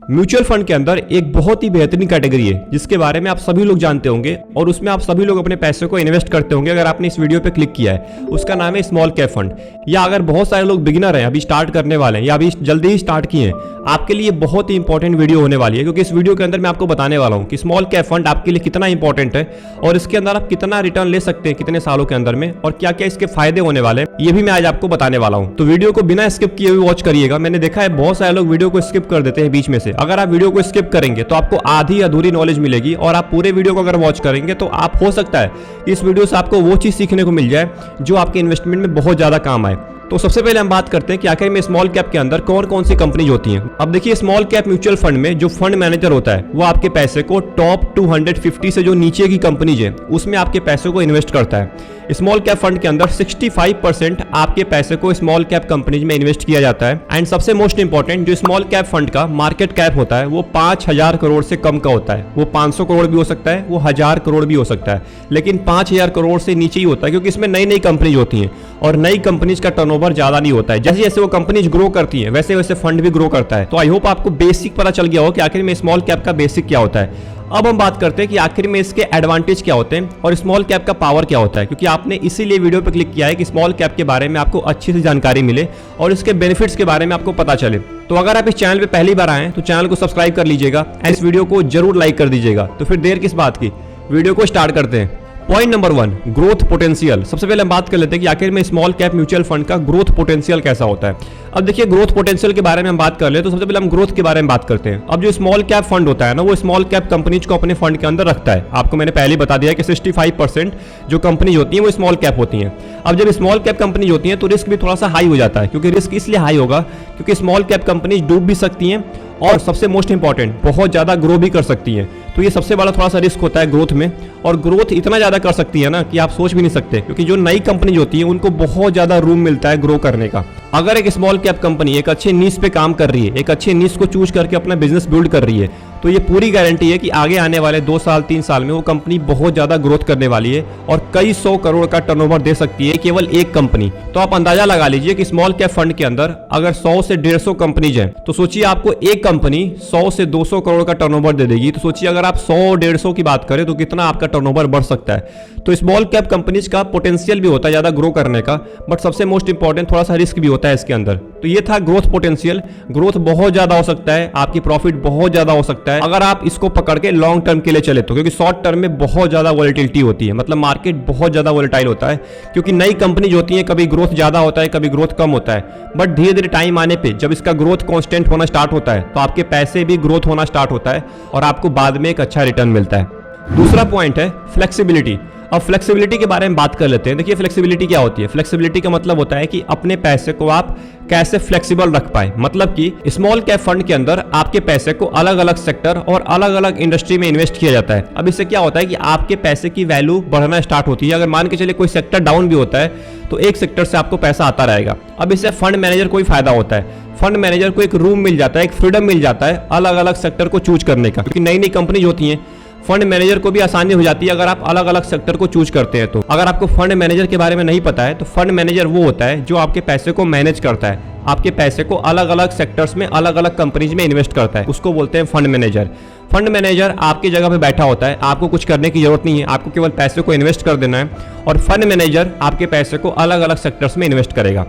Mutual fund के अंदर एक बहुत ही बेहतरीन कैटेगरी है जिसके बारे में आप सभी लोग जानते होंगे और उसमें आप सभी लोग अपने पैसे को इन्वेस्ट करते होंगे अगर आपने इस वीडियो पे क्लिक किया है। उसका नाम है स्मॉल कैप फंड। या अगर बहुत सारे लोग बिगिनर हैं, अभी स्टार्ट करने वाले हैं या अभी जल्दी ही स्टार्ट किए हैं, आपके लिए बहुत ही इंपॉर्टेंट वीडियो होने वाली है, क्योंकि इस वीडियो के अंदर मैं आपको बताने वाला हूं कि स्मॉल कैप फंड आपके लिए कितना इंपॉर्टेंट है और इसके अंदर आप कितना रिटर्न ले सकते हैं कितने सालों के अंदर में, और क्या क्या इसके फायदे होने वाले हैं, ये भी मैं आज आपको बताने वाला हूं। तो वीडियो को बिना स्किप किए हुए वॉच करिएगा। मैंने देखा है बहुत सारे लोग वीडियो को स्किप कर देते हैं बीच में से। अगर आप वीडियो को स्किप करेंगे तो आपको आधी अधूरी नॉलेज मिलेगी, और आप पूरे वीडियो को अगर वॉच करेंगे तो आप हो सकता है इस वीडियो से आपको वो चीज सीखने को मिल जाए जो आपके इन्वेस्टमेंट में बहुत ज्यादा काम आए। तो सबसे पहले हम बात करते हैं कि आखिर में स्मॉल कैप के अंदर कौन कौन सी कंपनीज होती हैं। अब देखिए, स्मॉल कैप म्यूचुअल फंड में जो फंड मैनेजर होता है वो आपके पैसे को टॉप 250 से जो नीचे की कंपनीज है उसमें आपके पैसे को इन्वेस्ट करता है। स्मॉल कैप फंड के अंदर 65% आपके पैसे को स्मॉल कैप कंपनीज में इन्वेस्ट किया जाता है। एंड सबसे मोस्ट इंपॉर्टेंट, जो स्मॉल कैप फंड का मार्केट कैप होता है वो 5000 करोड़ से कम का होता है। वो 500 करोड़ भी हो सकता है, वो 1000 करोड़ भी हो सकता है, लेकिन 5000 करोड़ से नीचे ही होता है, क्योंकि इसमें नई नई कंपनीज होती हैं और नई कंपनीज का टर्नओवर ज्यादा नहीं होता है। जैसे जैसे वो कंपनीज ग्रो करती है वैसे वैसे फंड भी ग्रो करता है। तो आई होप आपको बेसिक पता चल गया हो कि आखिर में स्मॉल कैप का बेसिक क्या होता है। अब हम बात करते हैं कि आखिर में इसके एडवांटेज क्या होते हैं और स्मॉल कैप का पावर क्या होता है, क्योंकि आपने इसीलिए वीडियो पर क्लिक किया है कि स्मॉल कैप के बारे में आपको अच्छी सी जानकारी मिले और इसके बेनिफिट्स के बारे में आपको पता चले। तो अगर आप इस चैनल पे पहली बार आए तो चैनल को सब्सक्राइब कर लीजिएगा एंड इस वीडियो को जरूर लाइक कर दीजिएगा। तो फिर देर किस बात की, वीडियो को स्टार्ट करते हैं। Point number 1, growth potential. सबसे पहले हम बात कर लेते हैं कि आखिर में स्मॉल कैप म्यूचुअल फंड का ग्रोथ पोटेंशियल कैसा होता है। अब देखिए, ग्रोथ पोटेंशियल के बारे में हम बात कर ले तो सबसे पहले हम ग्रोथ के बारे में बात करते हैं। अब जो स्मॉल कैप फंड होता है ना, वो स्मॉल कैप कंपनीज को अपने फंड के अंदर रखता है। आपको मैंने पहले बता दिया कि 65% जो कंपनीज होती हैं वो स्मॉल कैप होती हैं। अब जब स्मॉल कैप कंपनीज होती हैं तो रिस्क भी थोड़ा सा हाई हो जाता है, क्योंकि रिस्क इसलिए हाई होगा क्योंकि स्मॉल कैप कंपनीज डूब भी सकती हैं और सबसे मोस्ट इंपॉर्टेंट बहुत ज्यादा ग्रो भी कर सकती हैं। तो ये सबसे बड़ा थोड़ा सा रिस्क होता है ग्रोथ में, और ग्रोथ इतना ज्यादा कर सकती है ना कि आप सोच भी नहीं सकते, क्योंकि जो नई कंपनीज होती है उनको बहुत ज्यादा रूम मिलता है ग्रो करने का। अगर एक स्मॉल कैप कंपनी एक अच्छे नीश पे काम कर रही है, एक अच्छे नीश को चूज करके अपना बिजनेस बिल्ड कर रही है, तो ये पूरी गारंटी है कि आगे आने वाले 2 साल 3 साल में वो कंपनी बहुत ज्यादा ग्रोथ करने वाली है और कई 100 करोड़ का टर्नओवर दे सकती है केवल एक कंपनी। तो आप अंदाजा लगा लीजिए कि स्मॉल कैप फंड के अंदर अगर 100 से 150 कंपनीज हैं तो सोचिए आपको एक कंपनी 100 से 200 करोड़ का टर्नओवर दे देगी। तो सोचिए अगर आप 100-150 की बात करें तो कितना आपका टर्नओवर बढ़ सकता है। तो स्मॉल कैप कंपनीज का पोटेंशियल भी होता है ज्यादा ग्रो करने का, बट सबसे मोस्ट इंपॉर्टेंट थोड़ा सा रिस्क भी होता है इसके अंदर। तो ये था ग्रोथ पोटेंशियल। ग्रोथ बहुत ज्यादा हो सकता है, आपकी प्रॉफिट बहुत ज्यादा हो सकता है अगर आप इसको पकड़ के लॉन्ग टर्म के लिए चले तो, क्योंकि शॉर्ट टर्म में बहुत ज्यादा वॉलेटिलिटी होती है, मतलब मार्केट बहुत ज्यादा वॉलेटाइल होता है, क्योंकि नई कंपनी होती है, कभी ग्रोथ ज्यादा होता है कभी ग्रोथ कम होता है। बट धीरे धीरे टाइम आने पे जब इसका ग्रोथ कांस्टेंट होना स्टार्ट होता है तो आपके पैसे भी ग्रोथ होना स्टार्ट होता है और आपको बाद में एक अच्छा रिटर्न मिलता है। दूसरा पॉइंट है फ्लेक्सिबिलिटी। अब फ्लेक्सिबिलिटी के बारे में बात कर लेते हैं। देखिए, फ्लेक्सिबिलिटी क्या होती है। फ्लेक्सिबिलिटी का मतलब होता है कि अपने पैसे को आप कैसे फ्लेक्सिबल रख पाए। मतलब कि स्मॉल कैप फंड के अंदर आपके पैसे को अलग अलग सेक्टर और अलग अलग इंडस्ट्री में इन्वेस्ट किया जाता है। अब इससे क्या होता है कि आपके पैसे की वैल्यू बढ़ना स्टार्ट होती है। अगर मान के चलिए कोई सेक्टर डाउन भी होता है तो एक सेक्टर से आपको पैसा आता रहेगा। अब इससे फंड मैनेजर को ही फायदा होता है। फंड मैनेजर को एक रूम मिल जाता है, एक फ्रीडम मिल जाता है अलग अलग सेक्टर को चूज करने का, क्योंकि नई नई कंपनीज होती हैं। फंड मैनेजर को भी आसानी हो जाती है अगर आप अलग अलग सेक्टर को चूज करते हैं तो। अगर आपको फंड मैनेजर के बारे में नहीं पता है तो फंड मैनेजर वो होता है जो आपके पैसे को मैनेज करता है, आपके पैसे को अलग अलग सेक्टर्स में अलग अलग कंपनीज में इन्वेस्ट करता है, उसको बोलते हैं फंड मैनेजर। फंड मैनेजर आपकी जगह पे बैठा होता है, आपको कुछ करने की जरूरत नहीं है, आपको केवल पैसे को इन्वेस्ट कर देना है और फंड मैनेजर आपके पैसे को अलग अलग सेक्टर्स में इन्वेस्ट करेगा।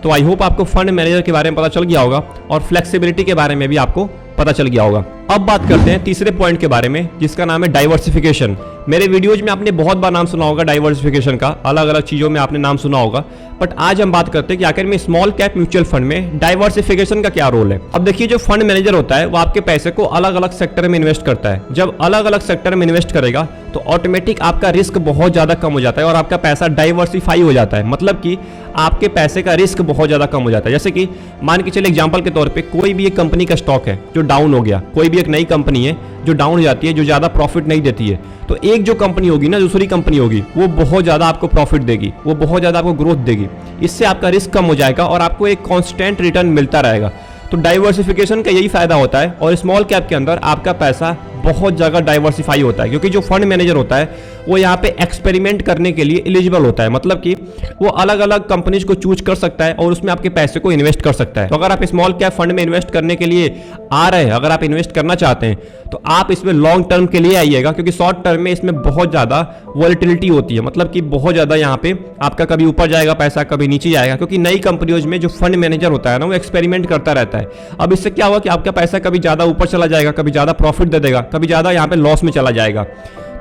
तो आई होप आपको फंड मैनेजर के बारे में पता चल गया होगा और फ्लेक्सिबिलिटी के बारे में भी आपको पता चल गया होगा। अब बात करते हैं तीसरे पॉइंट के बारे में, जिसका नाम है डाइवर्सिफिकेशन। मेरे वीडियोज में आपने बहुत बार नाम सुना होगा डाइवर्सिफिकेशन का, अलग अलग चीजों में आपने नाम सुना होगा, बट आज हम बात करते हैं कि आखिर में स्मॉल कैप म्यूचुअल फंड में डाइवर्सिफिकेशन का क्या रोल है। अब देखिए, जो फंड मैनेजर होता है वो आपके पैसे को अलग अलग सेक्टर में इन्वेस्ट करता है। जब अलग अलग सेक्टर में इन्वेस्ट करेगा तो ऑटोमेटिक आपका रिस्क बहुत ज्यादा कम हो जाता है और आपका पैसा डाइवर्सिफाई हो जाता है, मतलब कि आपके पैसे का रिस्क बहुत ज्यादा कम हो जाता है। जैसे कि मान के चलिए एग्जांपल के तौर पे कोई भी एक कंपनी का स्टॉक है जो डाउन हो गया, कोई भी एक नई कंपनी है जो डाउन हो जाती है, जो ज्यादा प्रॉफिट नहीं देती है, तो एक जो कंपनी होगी ना, दूसरी कंपनी होगी, वो बहुत ज्यादा आपको प्रॉफिट देगी, वो बहुत ज्यादा आपको ग्रोथ देगी। इससे आपका रिस्क कम हो जाएगा और आपको एक कांस्टेंट रिटर्न मिलता रहेगा। तो डाइवर्सिफिकेशन का यही फायदा होता है और स्मॉल कैप के अंदर आपका पैसा बहुत जगह डाइवर्सिफाई होता है, क्योंकि जो फंड मैनेजर होता है वो यहाँ पे एक्सपेरिमेंट करने के लिए एलिजिबल होता है। मतलब कि वो अलग अलग कंपनीज को चूज कर सकता है और उसमें आपके पैसे को इन्वेस्ट कर सकता है। तो अगर आप स्मॉल कैप फंड में इन्वेस्ट करने के लिए आ रहे हैं, अगर आप इन्वेस्ट करना चाहते हैं, तो आप इसमें लॉन्ग टर्म के लिए आइएगा, क्योंकि शॉर्ट टर्म में इसमें बहुत ज़्यादा वॉलेटिलिटी होती है। मतलब कि बहुत ज़्यादा यहाँ पे आपका कभी ऊपर जाएगा पैसा, कभी नीचे जाएगा, क्योंकि नई कंपनियों में जो फंड मैनेजर होता है ना, वो एक्सपेरिमेंट करता रहता है। अब इससे क्या होगा कि आपका पैसा कभी ज़्यादा ऊपर चला जाएगा, कभी ज़्यादा प्रॉफिट दे देगा, कभी ज़्यादा यहाँ पे लॉस में चला जाएगा।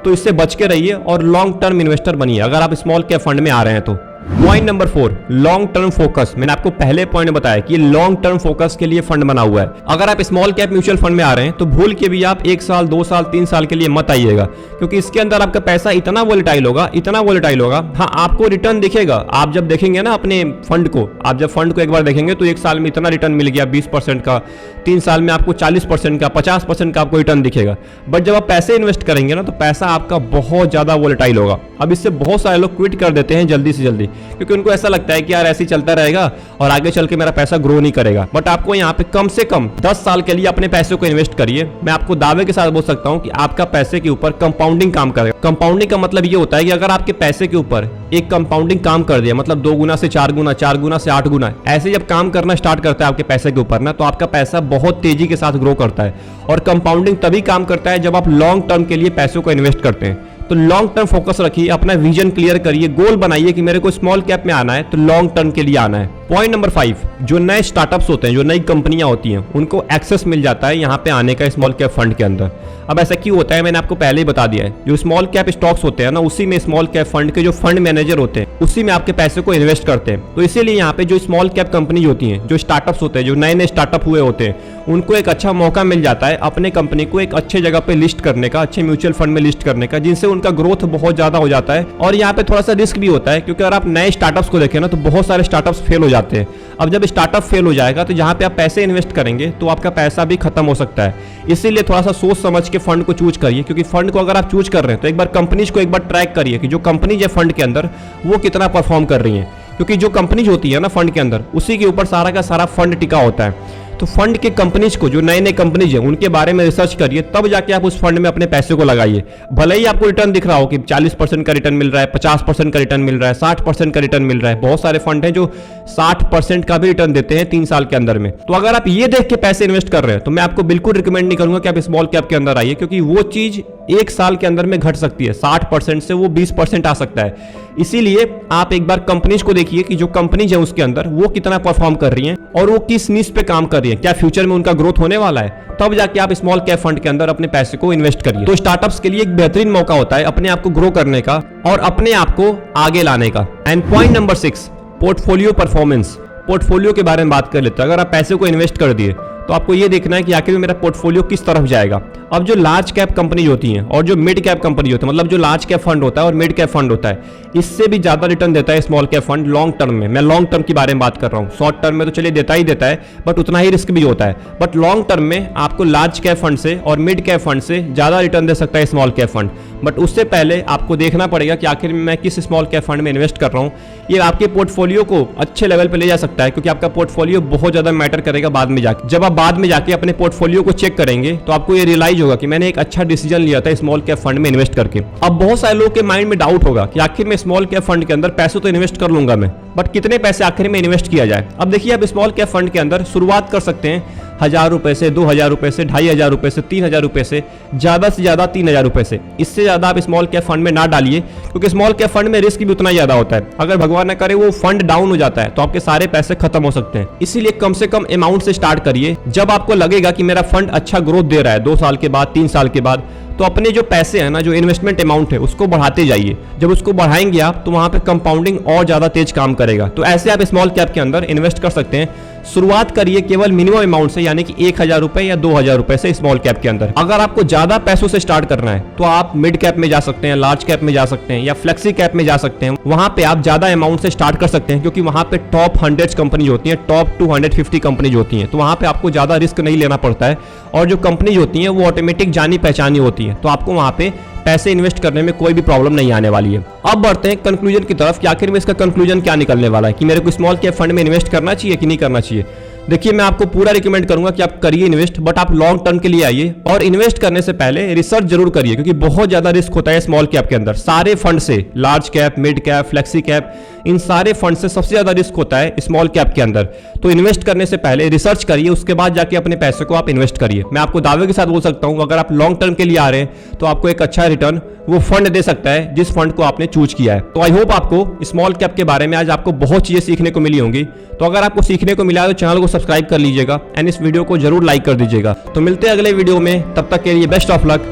तो इससे बच के रहिए और लॉन्ग टर्म इन्वेस्टर बनिए अगर आप स्मॉल कैप फंड में आ रहे हैं तो। Point number 4, long term focus. मैंने आपको पहले पॉइंट में बताया कि लॉन्ग टर्म फोकस के लिए फंड बना हुआ है। अगर आप स्मॉल कैप म्यूचुअल फंड में आ रहे हैं तो भूल के भी आप 1 साल 2 साल 3 साल के लिए मत आइएगा, क्योंकि इसके अंदर आपका पैसा इतना वोलेटाइल होगा, इतना वोलेटाइल होगा। हाँ, आपको रिटर्न दिखेगा। आप जब देखेंगे ना अपने फंड को, आप जब फंड को एक बार देखेंगे तो 1 साल में इतना रिटर्न मिल गया 20% का, 3 साल में आपको 40% का, 50% का आपको रिटर्न दिखेगा। बट जब आप पैसे इन्वेस्ट करेंगे ना तो पैसा आपका बहुत ज्यादा वोलेटाइल होगा। अब इससे बहुत सारे लोग क्विट कर देते हैं जल्दी से जल्दी, क्योंकि उनको ऐसा लगता है कि यार ऐसे ही चलता रहेगा और आगे चल के मेरा पैसा ग्रो नहीं करेगा। बट आपको यहाँ पे कम से कम 10 साल के लिए अपने पैसे को इन्वेस्ट करिए। मैं आपको दावे के साथ बोल सकता हूँ कि आपका पैसे के ऊपर कंपाउंडिंग काम करेगा। कंपाउंडिंग का मतलब ये होता है कि अगर आपके पैसे के ऊपर एक कंपाउंडिंग काम कर दिया, मतलब 2 गुना से 4 गुना, 4 गुना से 8 गुना, ऐसे जब काम करना स्टार्ट करता है आपके पैसे के ऊपर ना, तो आपका पैसा बहुत तेजी के साथ ग्रो करता है। और कंपाउंडिंग तभी काम करता है जब आप लॉन्ग टर्म के लिए पैसों को इन्वेस्ट करते हैं। तो लॉन्ग टर्म फोकस रखिए, अपना विजन क्लियर करिए, गोल बनाइए कि मेरे को स्मॉल कैप में आना है तो लॉन्ग टर्म के लिए आना है। पॉइंट नंबर 5, जो नए स्टार्टअप्स होते हैं, जो नई कंपनियां होती हैं, उनको एक्सेस मिल जाता है यहाँ पे आने का स्मॉल कैप फंड के अंदर। अब ऐसा क्यों होता है, मैंने आपको पहले ही बता दिया है। जो स्मॉल कैप स्टॉक्स होते हैं ना, उसी में स्मॉल कैप फंड के जो फंड मैनेजर होते हैं, उसी में आपके पैसे को इन्वेस्ट करते हैं। तो इसीलिए यहाँ पे जो स्मॉल कैप कंपनी होती हैं, जो स्टार्टअप्स होते हैं, जो नए नए स्टार्टअप हुए होते हैं, उनको एक अच्छा मौका मिल जाता है अपने कंपनी को एक अच्छे जगह पे लिस्ट करने का, अच्छे म्यूचुअल फंड में लिस्ट करने का, जिनसे उनका ग्रोथ बहुत ज्यादा हो जाता है। और यहाँ पे थोड़ा सा रिस्क भी होता है, क्योंकि अगर आप नए स्टार्टअप्स को देखें ना तो बहुत सारे स्टार्टअप्स फेल हो जाते हैं। अब जब स्टार्टअप फेल हो जाएगा तो जहाँ पे आप पैसे इन्वेस्ट करेंगे तो आपका पैसा भी खत्म हो सकता है। इसीलिए थोड़ा सा सोच समझ के फंड को चूज करिए, क्योंकि फंड को अगर आप चूज कर रहे हैं तो एक बार कंपनीज को एक बार ट्रैक करिए कि जो कंपनीज है फंड के अंदर वो कितना परफॉर्म कर रही है, क्योंकि जो कंपनीज होती है ना फंड के अंदर, उसी के ऊपर सारा का सारा फंड टिका होता है। तो फंड के कंपनीज को, जो नए नए कंपनीज है, उनके बारे में रिसर्च करिए, तब जाके आप उस फंड में अपने पैसे को लगाइए। भले ही आपको रिटर्न दिख रहा हो कि 40% का रिटर्न मिल रहा है, 50% का रिटर्न मिल रहा है, 60% का रिटर्न मिल रहा है। बहुत सारे फंड हैं जो 60% का भी रिटर्न देते हैं 3 साल के अंदर में। तो अगर आप ये देख के पैसे इन्वेस्ट कर रहे हैं तो मैं आपको बिल्कुल रिकमेंड नहीं करूंगा कि आप स्मॉल कैप के अंदर आइए, क्योंकि वो चीज 1 साल के अंदर में घट सकती है। 60% से वो 20% आ सकता है। इसीलिए आप एक बार कंपनीज को देखिए कि जो कंपनीज है उसके अंदर वो कितना परफॉर्म कर रही हैं और वो किस नीश पे काम कर रही है, क्या फ्यूचर में उनका ग्रोथ होने वाला है, तब जाके आप स्मॉल कैप फंड के अंदर अपने पैसे को इन्वेस्ट करिए। तो स्टार्टअप्स के लिए एक बेहतरीन मौका होता है अपने आप को ग्रो करने का और अपने आप को आगे लाने का। And point number 6, portfolio performance. Portfolio के बारे में बात कर लेते हैं। अगर आप पैसे को इन्वेस्ट कर दिए तो आपको ये देखना है कि आखिर में मेरा पोर्टफोलियो किस तरफ जाएगा। अब जो लार्ज कैप कंपनी होती हैं और जो मिड कैप कंपनी होती है, मतलब जो लार्ज कैप फंड होता है और मिड कैप फंड होता है, इससे भी ज्यादा रिटर्न देता है small cap fund long term में। मैं लॉन्ग टर्म की बारे में बात कर रहा हूँ। शॉर्ट टर्म में तो चलिए देता ही देता है, बट उतना ही रिस्क भी होता है। बट लॉन्ग टर्म में आपको लार्ज कैप फंड से और मिड कैप फंड से ज्यादा रिटर्न दे सकता है स्मॉल कैप फंड। बट उससे पहले आपको देखना पड़ेगा कि आखिर में मैं किस स्मॉल कैप फंड में इन्वेस्ट कर रहा हूँ। ये आपके पोर्टफोलियो को अच्छे लेवल पे ले जा सकता है, क्योंकि आपका पोर्टफोलियो बहुत ज्यादा मैटर करेगा बाद में जाके। जब आप बाद में जाके अपने पोर्टफोलियो को चेक करेंगे तो आपको ये रियलाइज होगा कि मैंने एक अच्छा डिसीजन लिया था स्मॉल कैप फंड में इन्वेस्ट करके। अब बहुत सारे लोगों के माइंड में डाउट होगा कि आखिर में स्मॉल कैप फंड के अंदर पैसे तो इन्वेस्ट कर लूंगा मैं, बट कितने पैसे आखिर में इन्वेस्ट किया जाए। अब देखिए, आप स्मॉल कैप फंड के अंदर शुरुआत कर सकते हैं 1000 रुपए से, 2000 रुपए से, 2500 रुपए से, 3000 रुपए से ज्यादा 3000 रुपए से। इससे ज्यादा आप स्मॉल कैप फंड में ना डालिए, क्योंकि स्मॉल कैप फंड में रिस्क भी उतना ज्यादा होता है। अगर भगवान न करे वो फंड डाउन हो जाता है तो आपके सारे पैसे खत्म हो सकते हैं। इसीलिए कम से कम अमाउंट से स्टार्ट करिए। जब आपको लगेगा कि मेरा फंड अच्छा ग्रोथ दे रहा है 2 साल के बाद, 3 साल के बाद, तो अपने जो पैसे हैं ना, जो इन्वेस्टमेंट अमाउंट है, उसको बढ़ाते जाइए। जब उसको बढ़ाएंगे आप तो वहां पे कंपाउंडिंग और ज्यादा तेज काम करेगा। तो ऐसे आप स्मॉल कैप के अंदर इन्वेस्ट कर सकते हैं। शुरुआत करिए केवल मिनिमम अमाउंट से, यानी कि 1000 रुपए या 2000 रुपए से स्मॉल कैप के अंदर। अगर आपको ज्यादा पैसों से स्टार्ट करना है तो आप मिड कैप में जा सकते हैं, लार्ज कैप में जा सकते हैं या फ्लेक्सी कैप में जा सकते हैं। वहां पे आप ज्यादा अमाउंट से स्टार्ट कर सकते हैं, क्योंकि वहां पे टॉप 100 कंपनी होती है, टॉप 250 कंपनीज होती हैं। तो वहां पे आपको ज्यादा रिस्क नहीं लेना पड़ता है और जो कंपनीज होती हैं वो ऑटोमेटिक जानी पहचानी होती है। तो आपको वहां पे पैसे इन्वेस्ट करने में कोई भी प्रॉब्लम नहीं आने वाली है। अब बढ़ते हैं कंक्लूजन की तरफ कि आखिर में इसका कंक्लूजन क्या निकलने वाला है कि मेरे को स्मॉल कैप फंड में इन्वेस्ट करना चाहिए कि नहीं करना चाहिए। देखिए मैं आपको पूरा रिकमेंड करूंगा कि आप करिए इन्वेस्ट, बट आप लॉन्ग टर्म के लिए आइए और इन्वेस्ट करने से पहले रिसर्च जरूर करिए, क्योंकि बहुत ज्यादा रिस्क होता है स्मॉल कैप के अंदर। सारे फंड से, large cap, mid cap, flexi cap, इन सारे फंड से सबसे ज्यादा रिस्क होता है स्मॉल कैप के अंदर। तो इन्वेस्ट करने से पहले रिसर्च करिए, उसके बाद जाके अपने पैसे को आप इन्वेस्ट करिए। मैं आपको दावे के साथ बोल सकता हूं, अगर आप लॉन्ग टर्म के लिए आ रहे हैं तो आपको एक अच्छा रिटर्न वो फंड दे सकता है जिस फंड को आपने चूज किया है। तो आई होप आपको स्मॉल कैप के बारे में आज आपको बहुत चीजें सीखने को मिली होंगी। तो अगर आपको सीखने को मिला तो चैनल को सब्सक्राइब कर लीजिएगा एंड इस वीडियो को जरूर लाइक कर दीजिएगा। तो मिलते हैं अगले वीडियो में, तब तक के लिए best of luck,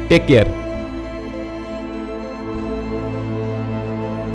take care.